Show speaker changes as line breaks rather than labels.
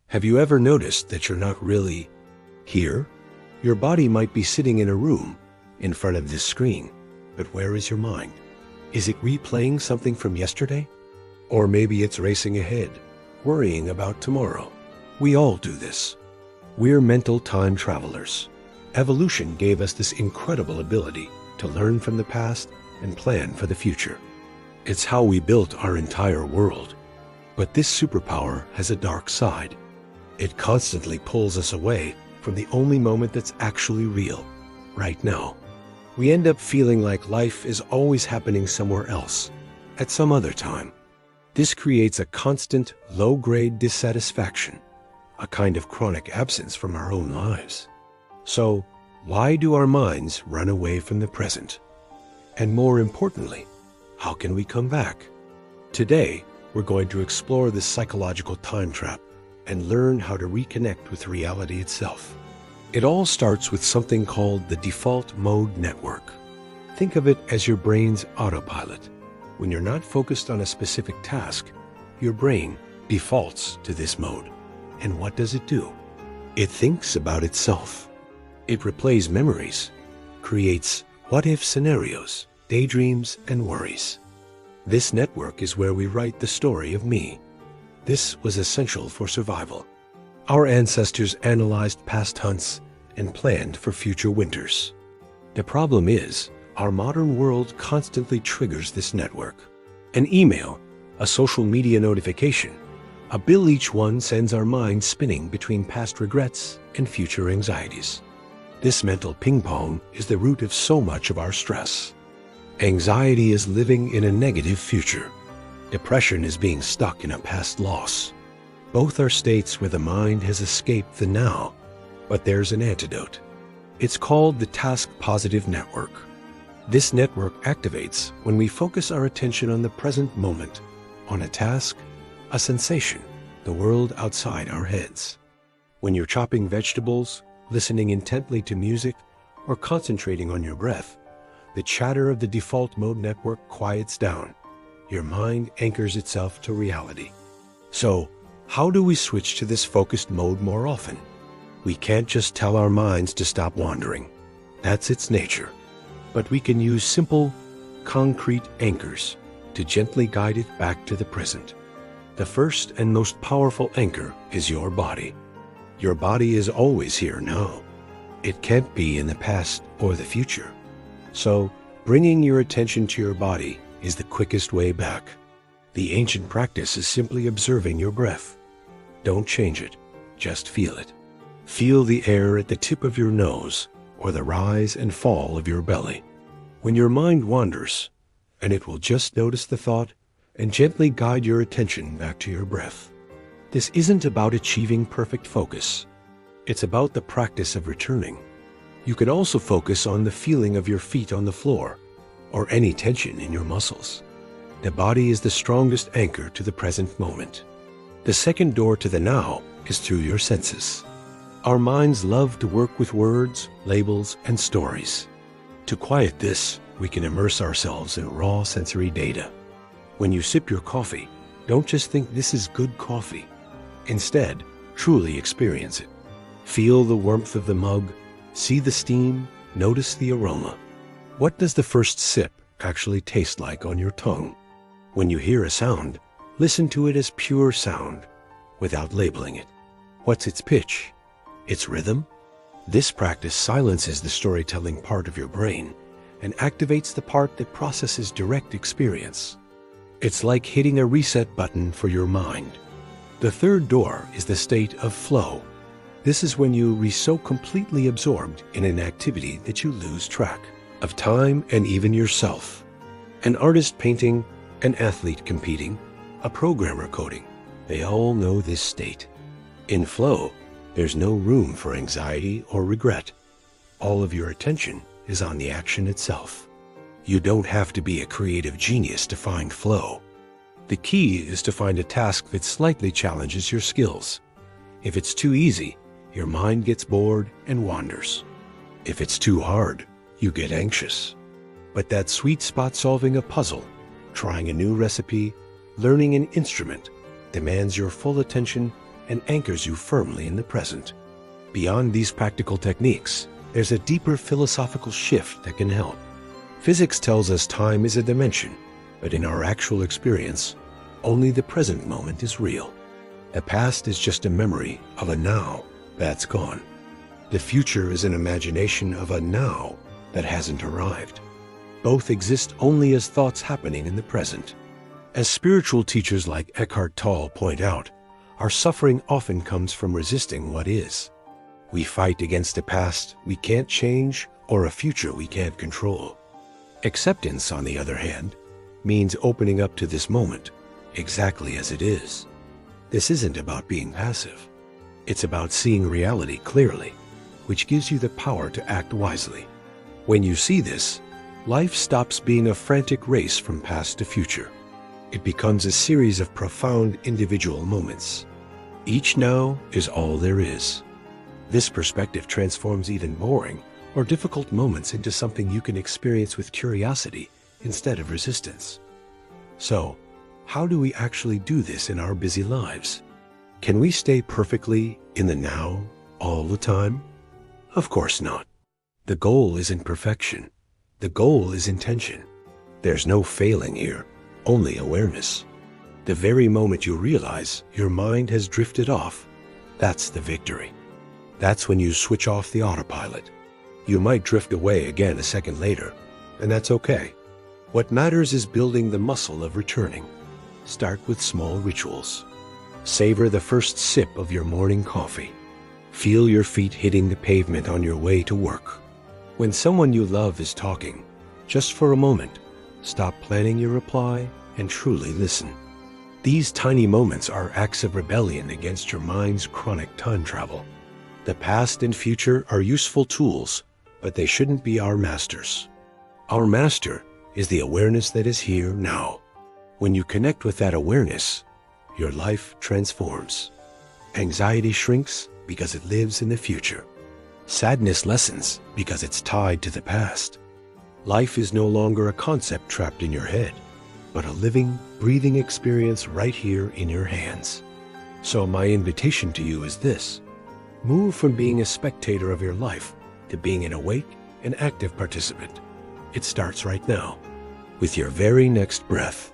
Have you ever noticed that you're not really here? Your body might be sitting in a room in front of this screen, but where is your mind? Is it replaying something from yesterday? Or maybe it's racing ahead, worrying about tomorrow. We all do this. We're mental time travelers. Evolution gave us this incredible ability to learn from the past and plan for the future. It's how we built our entire world. But this superpower has a dark side. It constantly pulls us away from the only moment that's actually real, right now. We end up feeling like life is always happening somewhere else, at some other time. This creates a constant, low-grade dissatisfaction, a kind of chronic absence from our own lives. So, why do our minds run away from the present? And more importantly, how can we come back? Today, we're going to explore this psychological time trap and learn how to reconnect with reality itself. It all starts with something called the default mode network. Think of it as your brain's autopilot. When you're not focused on a specific task, your brain defaults to this mode. And what does it do? It thinks about itself. It replays memories, creates what-if scenarios, daydreams, and worries. This network is where we write the story of me. This was essential for survival. Our ancestors analyzed past hunts and planned for future winters. The problem is, our modern world constantly triggers this network. An email, a social media notification, a bill, each one sends our minds spinning between past regrets and future anxieties. This mental ping pong is the root of so much of our stress. Anxiety is living in a negative future. Depression is being stuck in a past loss. Both are states where the mind has escaped the now, but there's an antidote. It's called the task-positive network. This network activates when we focus our attention on the present moment, on a task, a sensation, the world outside our heads. When you're chopping vegetables, listening intently to music, or concentrating on your breath, the chatter of the default mode network quiets down. Your mind anchors itself to reality. So, how do we switch to this focused mode more often? We can't just tell our minds to stop wandering. That's its nature. But we can use simple, concrete anchors to gently guide it back to the present. The first and most powerful anchor is your body. Your body is always here now. It can't be in the past or the future. So, bringing your attention to your body is the quickest way back. The ancient practice is simply observing your breath. Don't change it, just feel it. Feel the air at the tip of your nose or the rise and fall of your belly. When your mind wanders, and it will just notice the thought and gently guide your attention back to your breath. This isn't about achieving perfect focus. It's about the practice of returning. You can also focus on the feeling of your feet on the floor or any tension in your muscles. The body is the strongest anchor to the present moment. The second door to the now is through your senses. Our minds love to work with words, labels, and stories. To quiet this, we can immerse ourselves in raw sensory data. When you sip your coffee, don't just think this is good coffee. Instead, truly experience it. Feel the warmth of the mug, see the steam, notice the aroma. What does the first sip actually taste like on your tongue? When you hear a sound, listen to it as pure sound, without labeling it. What's its pitch? Its rhythm? This practice silences the storytelling part of your brain and activates the part that processes direct experience. It's like hitting a reset button for your mind. The third door is the state of flow. This is when you are so completely absorbed in an activity that you lose track of time and even yourself. An artist painting, an athlete competing, a programmer coding, they all know this state. In flow, there's no room for anxiety or regret. All of your attention is on the action itself. You don't have to be a creative genius to find flow. The key is to find a task that slightly challenges your skills. If it's too easy, your mind gets bored and wanders. If it's too hard, you get anxious. But that sweet spot, solving a puzzle, trying a new recipe, learning an instrument, demands your full attention and anchors you firmly in the present. Beyond these practical techniques, there's a deeper philosophical shift that can help. Physics tells us time is a dimension, but in our actual experience, only the present moment is real. The past is just a memory of a now that's gone. The future is an imagination of a now that hasn't arrived. Both exist only as thoughts happening in the present. As spiritual teachers like Eckhart Tolle point out, our suffering often comes from resisting what is. We fight against a past we can't change or a future we can't control. Acceptance, on the other hand, means opening up to this moment exactly as it is. This isn't about being passive. It's about seeing reality clearly, which gives you the power to act wisely. When you see this, life stops being a frantic race from past to future. It becomes a series of profound individual moments. Each now is all there is. This perspective transforms even boring or difficult moments into something you can experience with curiosity instead of resistance. So, how do we actually do this in our busy lives? Can we stay perfectly in the now all the time? Of course not. The goal isn't perfection. The goal is intention. There's no failing here, only awareness. The very moment you realize your mind has drifted off, that's the victory. That's when you switch off the autopilot. You might drift away again a second later, and that's okay. What matters is building the muscle of returning. Start with small rituals. Savor the first sip of your morning coffee. Feel your feet hitting the pavement on your way to work. When someone you love is talking, just for a moment, stop planning your reply and truly listen. These tiny moments are acts of rebellion against your mind's chronic time travel. The past and future are useful tools, but they shouldn't be our masters. Our master is the awareness that is here now. When you connect with that awareness, your life transforms. Anxiety shrinks because it lives in the future. Sadness lessens because it's tied to the past. Life is no longer a concept trapped in your head, but a living, breathing experience right here in your hands. So my invitation to you is this: move from being a spectator of your life to being an awake and active participant. It starts right now, with your very next breath.